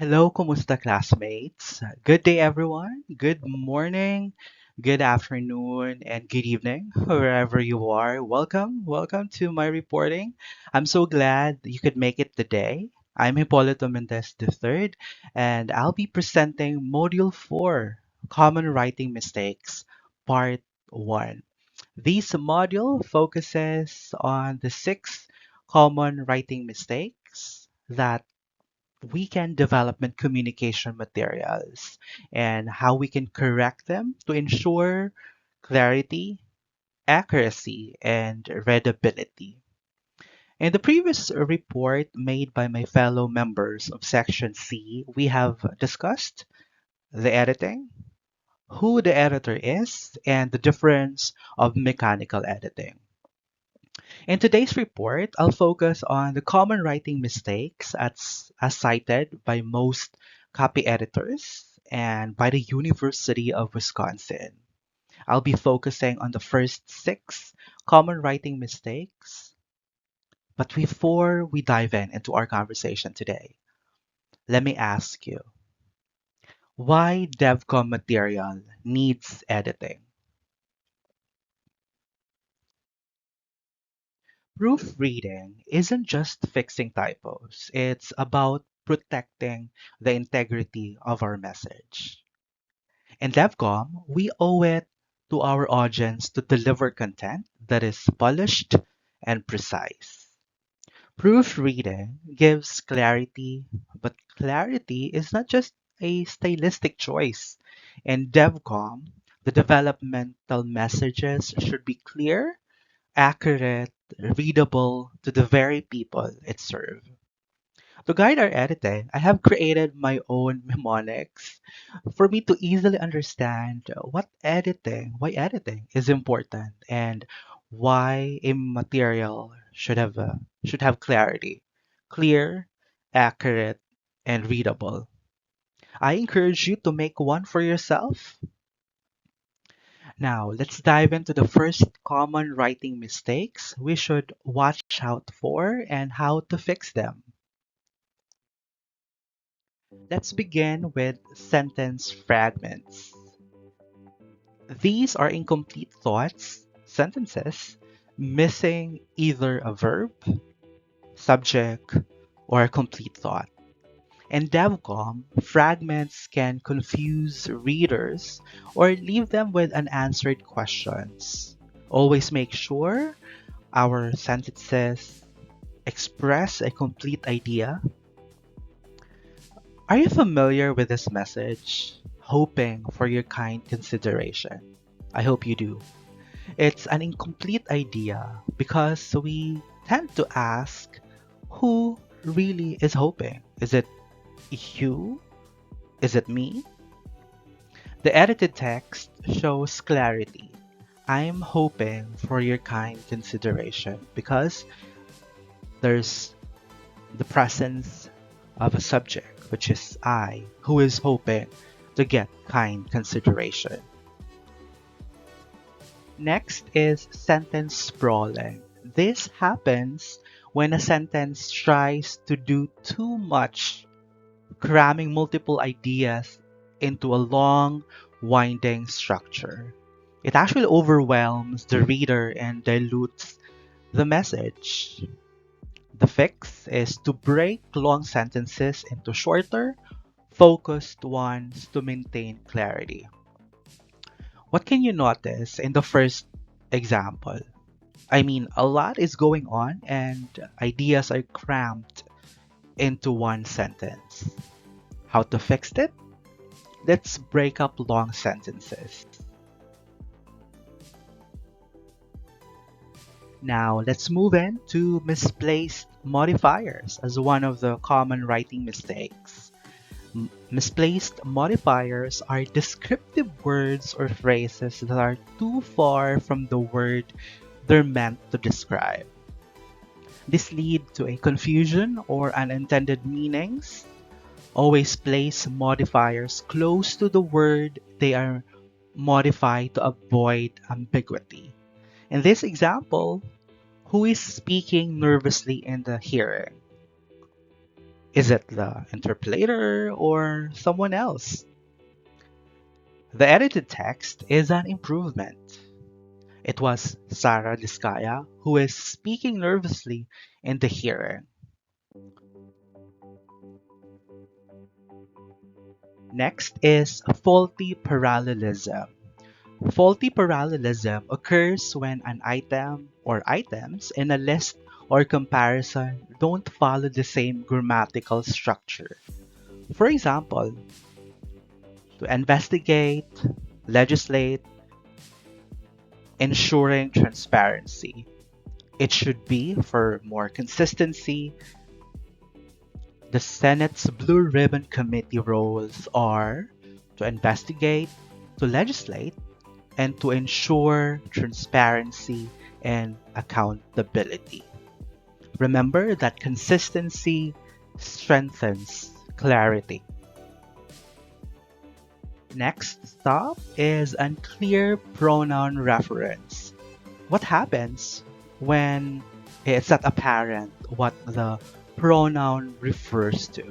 Hello, kumusta classmates? Good day, everyone. Good morning, good afternoon, and good evening, wherever you are. Welcome to my reporting. I'm so glad you could make it today. I'm Hipólito Mendez III, and I'll be presenting Module 4, Common Writing Mistakes, Part 1. This module focuses on the 6 common writing mistakes that we can development communication materials and how we can correct them to ensure clarity, accuracy, and readability. In the previous report made by my fellow members of Section C, we have discussed the editing, who the editor is, and the difference of mechanical editing. In today's report, I'll focus on the common writing mistakes as cited by most copy editors and by the University of Wisconsin. I'll be focusing on the first 6 common writing mistakes. But before we dive into our conversation today, let me ask you, why DevCom material needs editing? Proofreading isn't just fixing typos, it's about protecting the integrity of our message. In DevCom, we owe it to our audience to deliver content that is polished and precise. Proofreading gives clarity, but clarity is not just a stylistic choice. In DevCom, the developmental messages should be clear, accurate, readable to the very people it serves. To guide our editing, I have created my own mnemonics for me to easily understand why editing is important and why a material should have clarity, clear, accurate, and readable. I encourage you to make one for yourself. Now, let's dive into the first common writing mistakes we should watch out for and how to fix them. Let's begin with sentence fragments. These are incomplete thoughts, sentences, missing either a verb, subject, or a complete thought. In DevCom, fragments can confuse readers or leave them with unanswered questions. Always make sure our sentences express a complete idea. Are you familiar with this message? Hoping for your kind consideration. I hope you do. It's an incomplete idea because we tend to ask who really is hoping? Is it you? Is it me? The edited text shows clarity. I'm hoping for your kind consideration because there's the presence of a subject, which is I, who is hoping to get kind consideration. Next is sentence sprawling. This happens when a sentence tries to do too much, cramming multiple ideas into a long, winding structure. It actually overwhelms the reader and dilutes the message. The fix is to break long sentences into shorter, focused ones to maintain clarity. What can you notice in the first example? I mean, a lot is going on and ideas are crammed into one sentence. How to fix it? Let's break up long sentences. Now, let's move into misplaced modifiers as one of the common writing mistakes. Misplaced modifiers are descriptive words or phrases that are too far from the word they're meant to describe. This leads to a confusion or unintended meanings. Always place modifiers close to the word they are modified to avoid ambiguity. In this example, who is speaking nervously in the hearing? Is it the interpolator or someone else? The edited text is an improvement. It was Sarah Diskaya who is speaking nervously in the hearing. Next is faulty parallelism. Faulty parallelism occurs when an item or items in a list or comparison don't follow the same grammatical structure. For example, to investigate, legislate, ensuring transparency. It should be for more consistency. The Senate's Blue Ribbon Committee roles are to investigate, to legislate, and to ensure transparency and accountability. Remember that consistency strengthens clarity. Next stop is unclear pronoun reference. What happens when it's not apparent what the pronoun refers to?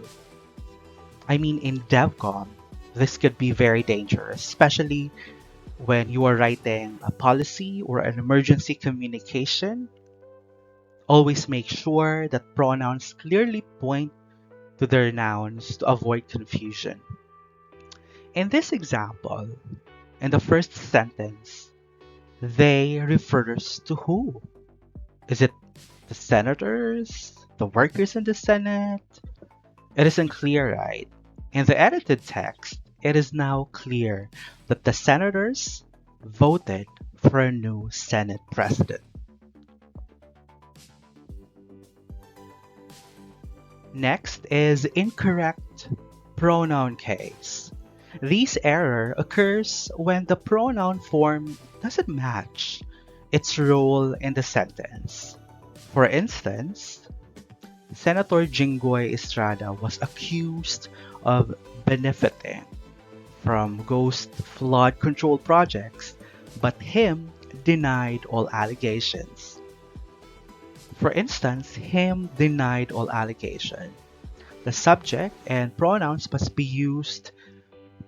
I mean, in DevCom, this could be very dangerous, especially when you are writing a policy or an emergency communication. Always make sure that pronouns clearly point to their nouns to avoid confusion. In this example, in the first sentence, they refers to who? Is it the senators? The workers in the Senate? It isn't clear, right? In the edited text, it is now clear that the senators voted for a new Senate president. Next is incorrect pronoun case. This error occurs when the pronoun form doesn't match its role in the sentence. For instance, Senator Jinggoy Estrada was accused of benefiting from ghost flood control projects, but him denied all allegations. For instance, him denied all allegation. The subject and pronouns must be used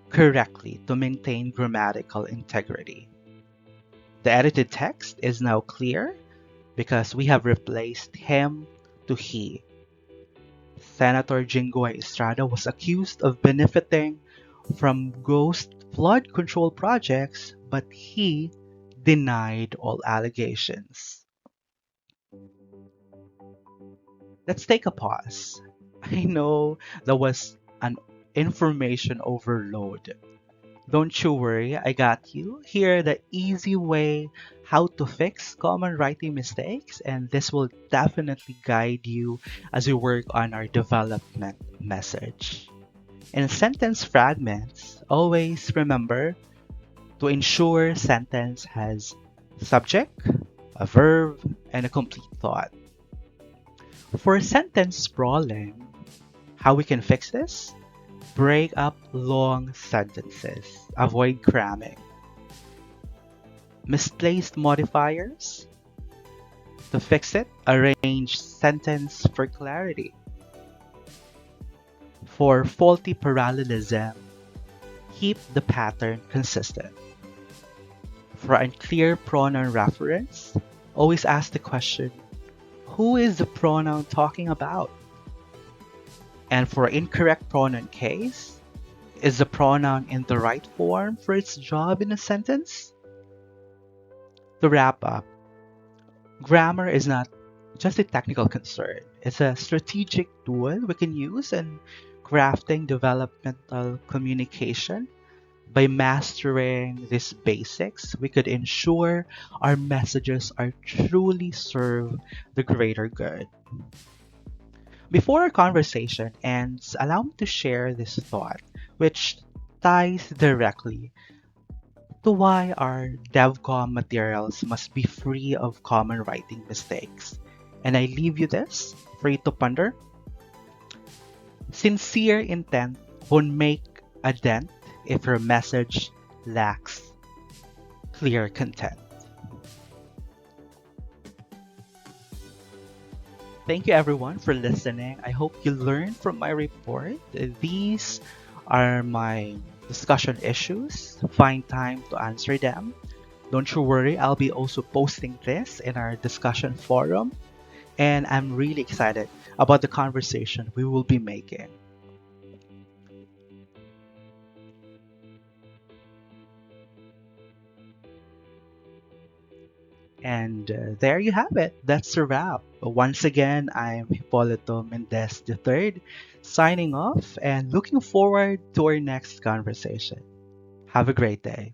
correctly to maintain grammatical integrity. The edited text is now clear because we have replaced him to he. Senator Jinggoy Estrada was accused of benefiting from ghost flood control projects, but he denied all allegations. Let's take a pause. I know that was an information overload. Don't you worry, I got you. Here the easy way how to fix common writing mistakes, and this will definitely guide you as we work on our development message. In sentence fragments, always remember to ensure sentence has subject, a verb, and a complete thought. For sentence sprawling, how we can fix this? Break up long sentences. Avoid cramming. Misplaced modifiers. To fix it, arrange sentence for clarity. For faulty parallelism, keep the pattern consistent. For unclear pronoun reference, always ask the question, who is the pronoun talking about? And for incorrect pronoun case, is the pronoun in the right form for its job in a sentence? To wrap up, grammar is not just a technical concern. It's a strategic tool we can use in crafting developmental communication. By mastering these basics, we could ensure our messages are truly serve the greater good. Before our conversation ends, allow me to share this thought, which ties directly to why our DevCom materials must be free of common writing mistakes. And I leave you this for you to ponder. Sincere intent won't make a dent if your message lacks clear content. thank you everyone for listening. I hope you learned from my report. These are my discussion issues. Find time to answer them. Don't you worry, I'll be also posting this in our discussion forum, and I'm really excited about the conversation we will be making. And there you have it. That's a wrap. Once again, I'm Hipolito Mendez III, signing off and looking forward to our next conversation. Have a great day.